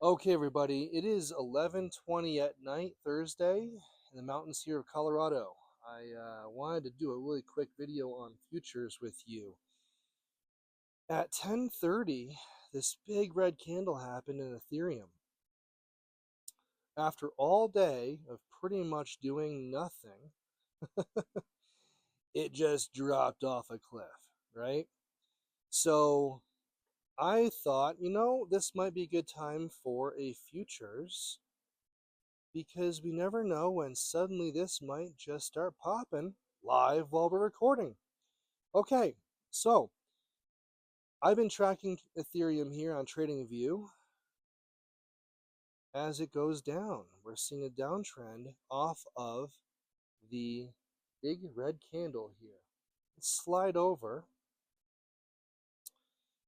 Okay, everybody, it is 11:20 at night, Thursday, in the mountains here of Colorado. I wanted to do a really quick video on futures with you. At 10:30, this big red candle happened in Ethereum. After all day of pretty much doing nothing, it just dropped off a cliff, right? So I thought, this might be a good time for a futures because we never know when suddenly this might just start popping live while we're recording. Okay, so I've been tracking Ethereum here on TradingView as it goes down. We're seeing a downtrend off of the big red candle here. Let's slide over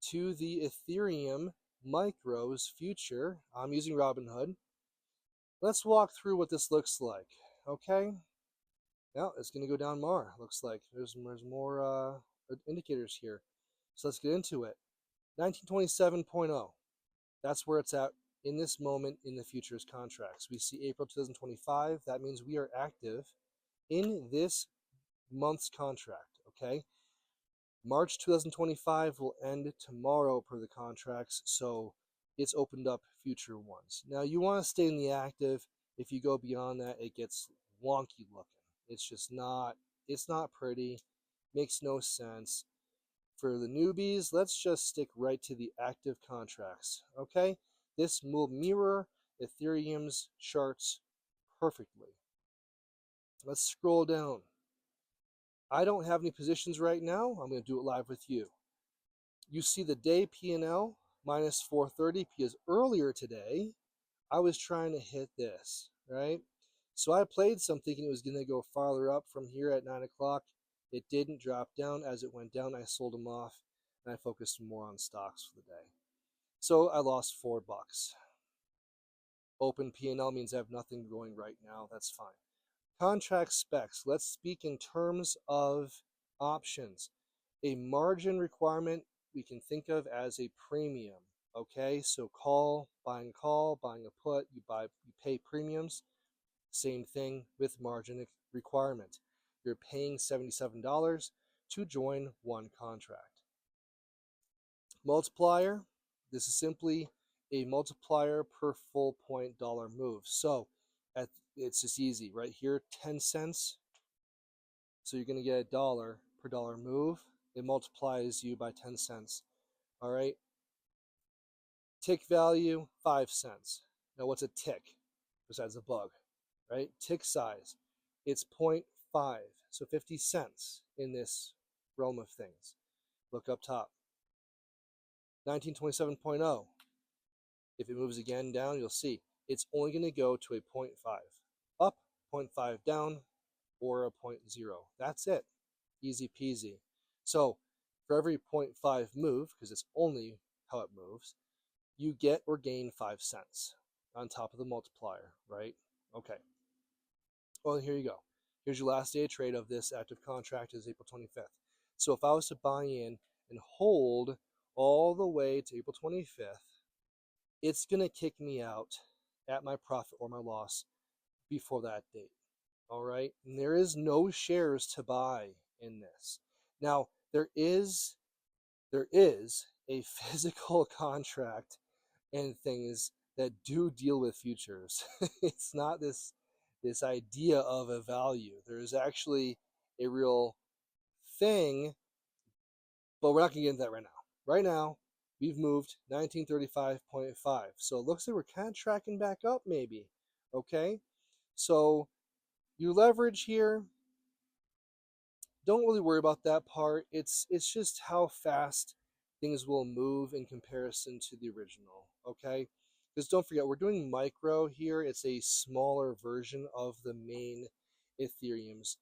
to the Ethereum Micros future. I'm using Robinhood. Let's walk through what this looks like, okay? Now it's going to go down more. Looks like there's more indicators here. So let's get into it. 1927.0. That's where it's at in this moment in the futures contracts. We see April 2025. That means we are active in this month's contract. Okay. March 2025 will end tomorrow per the contracts. So it's opened up future ones. Now you want to stay in the active. If you go beyond that, it gets wonky looking. It's not pretty, makes no sense. For the newbies, let's just stick right to the active contracts, okay? This will mirror Ethereum's charts perfectly. Let's scroll down. I don't have any positions right now. I'm going to do it live with you. You see the day P&L minus 430 because earlier today, I was trying to hit this, right? So I played some thinking it was going to go farther up from here at 9 o'clock. It didn't drop down. As it went down, I sold them off, and I focused more on stocks for the day. So I lost $4. Open P&L means I have nothing going right now. That's fine. Contract specs. Let's speak in terms of options. A margin requirement we can think of as a premium. Okay, so buying a put, you pay premiums. Same thing with margin requirement. You're paying $77 to join one contract. Multiplier, this is simply a multiplier per full point dollar move. So it's just easy. Right here, 10 cents. So you're going to get a dollar per dollar move. It multiplies you by 10 cents. All right. Tick value, 5 cents. Now what's a tick besides a bug? Right? Tick size, it's 0.5, so 50 cents in this realm of things. Look up top. 1927.0. If it moves again down, you'll see it's only going to go to a 0.5 up, 0.5 down, or a 0.0. That's it. Easy peasy. So for every 0.5 move, because it's only how it moves, you get or gain 5 cents on top of the multiplier, right? Okay. Well, here you go. Here's your last day of trade of this active contract is April 25th. So if I was to buy in and hold all the way to April 25th, it's going to kick me out at my profit or my loss before that date. All right. And there is no shares to buy in this. Now, there is a physical contract and things that do deal with futures. It's not this idea of a value. There is actually a real thing, but we're not going to get into that right now. Right now, we've moved 1935.5. So it looks like we're kind of tracking back up maybe. Okay? So you leverage here. Don't really worry about that part. It's just how fast things will move in comparison to the original. Okay? Because don't forget, we're doing micro here. It's a smaller version of the main Ethereum's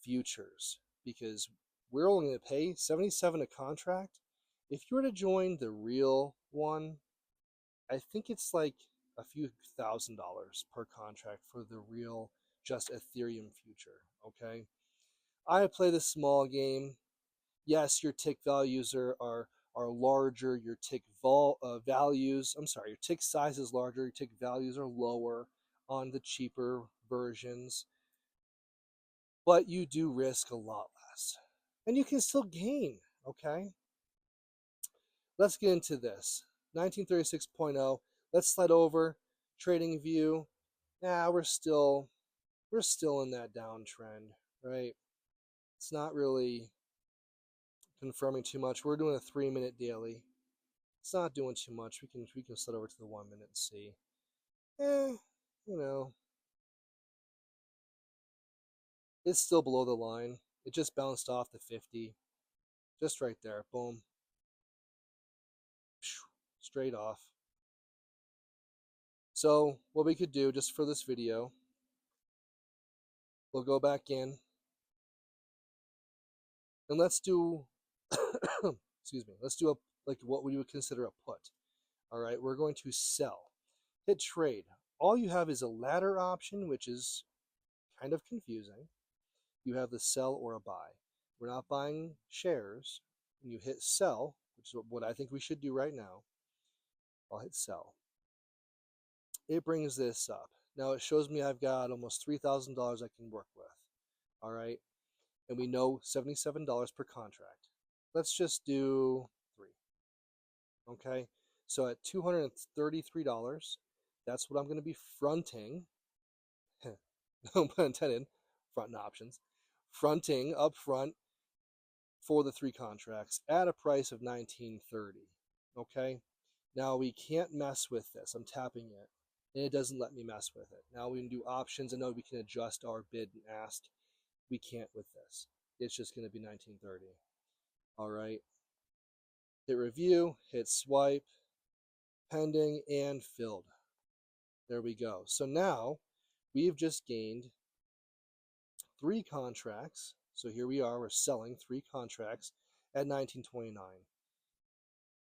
futures because we're only going to pay $77 a contract. If you were to join the real one, I think it's like a few $1,000s per contract for the real just Ethereum future. Okay, I play the small game. Yes, your tick values are are larger, your tick values, I'm sorry, your tick size is larger, your tick values are lower on the cheaper versions, but you do risk a lot less. And you can still gain, okay? Let's get into this. 1936.0, let's slide over, trading view. Nah, we're still in that downtrend, right? It's not really confirming too much. We're doing a 3-minute daily. It's not doing too much. We can slide over to the 1 minute and see. You know, it's still below the line. It just bounced off the 50. Just right there. Boom. Straight off. So what we could do just for this video, we'll go back in and let's do excuse me, let's do a like what we would consider a put. All right, we're going to sell. Hit trade. All you have is a ladder option, which is kind of confusing. You have the sell or a buy. We're not buying shares. When you hit sell, which is what I think we should do right now, I'll hit sell. It brings this up. Now it shows me I've got almost $3,000 I can work with. All right. And we know $77 per contract. Let's just do 3. Okay. So at $233, that's what I'm going to be fronting. No pun intended, fronting options. Fronting up front for the 3 contracts at a price of $19.30. Okay. Now we can't mess with this. I'm tapping it and it doesn't let me mess with it. Now we can do options. I know we can adjust our bid and ask. We can't with this. It's just going to be $19.30. All right. Hit review, hit swipe, pending, and filled. There we go. So now we've just gained 3 contracts. So here we are, we're selling 3 contracts at $19.29.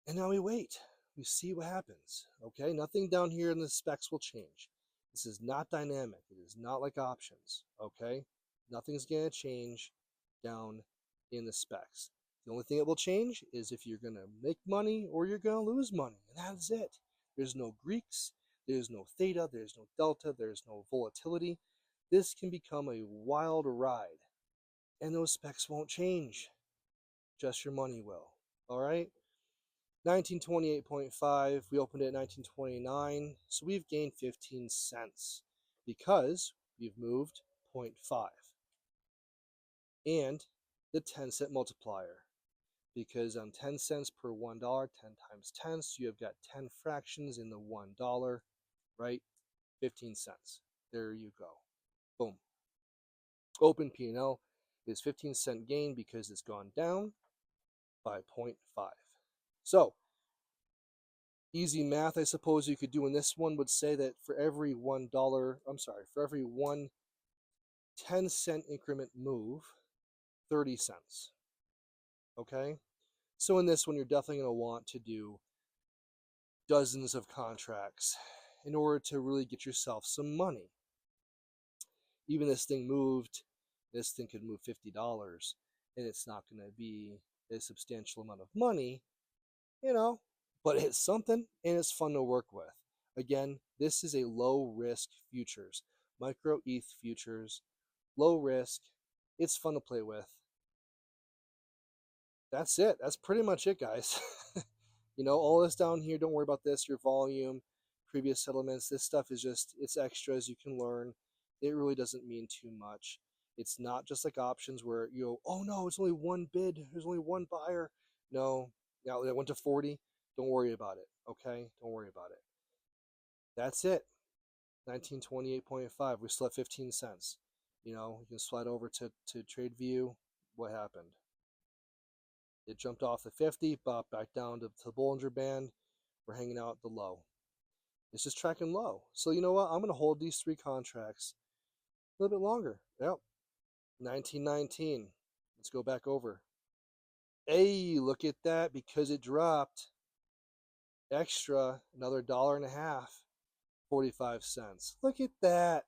And now we wait. We see what happens. Okay, nothing down here in the specs will change. This is not dynamic. It is not like options. Okay, nothing's going to change down in the specs. The only thing that will change is if you're going to make money or you're going to lose money. And that's it. There's no Greeks. There's no theta. There's no delta. There's no volatility. This can become a wild ride. And those specs won't change. Just your money will. All right? 1928.5. We opened it at 1929. So we've gained 15 cents because we've moved 0.5. And the 10-cent multiplier. Because on 10 cents per $1, 10 times 10, so you have got 10 fractions in the $1, right? 15 cents. There you go. Boom. Open P&L is 15-cent gain because it's gone down by 0.5. So, easy math, I suppose you could do in this one would say that for every $1, for every 1 10-cent increment move, 30 cents. Okay? So in this one, you're definitely going to want to do dozens of contracts in order to really get yourself some money. Even this thing could move $50, and it's not going to be a substantial amount of money, but it's something, and it's fun to work with. Again, this is a low-risk futures, micro ETH futures, low risk. It's fun to play with. That's it. That's pretty much it, guys. All this down here, don't worry about this, your volume, previous settlements. This stuff is just, it's extras you can learn. It really doesn't mean too much. It's not just like options where oh no, it's only one bid. There's only one buyer. No, now it went to 40. Don't worry about it, okay? Don't worry about it. That's it. 1928.5. We still have 15 cents. You can slide over to TradeView. What happened? It jumped off the 50, popped back down to the Bollinger Band. We're hanging out at the low. It's just tracking low. So you know what? I'm going to hold these 3 contracts a little bit longer. Yep. 1919. Let's go back over. Hey, look at that. Because it dropped extra, another $1.50. 45 cents. Look at that.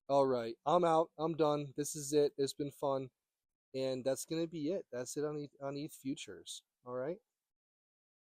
All right. I'm out. I'm done. This is it. It's been fun. And that's going to be it. That's it on ETH futures. All right.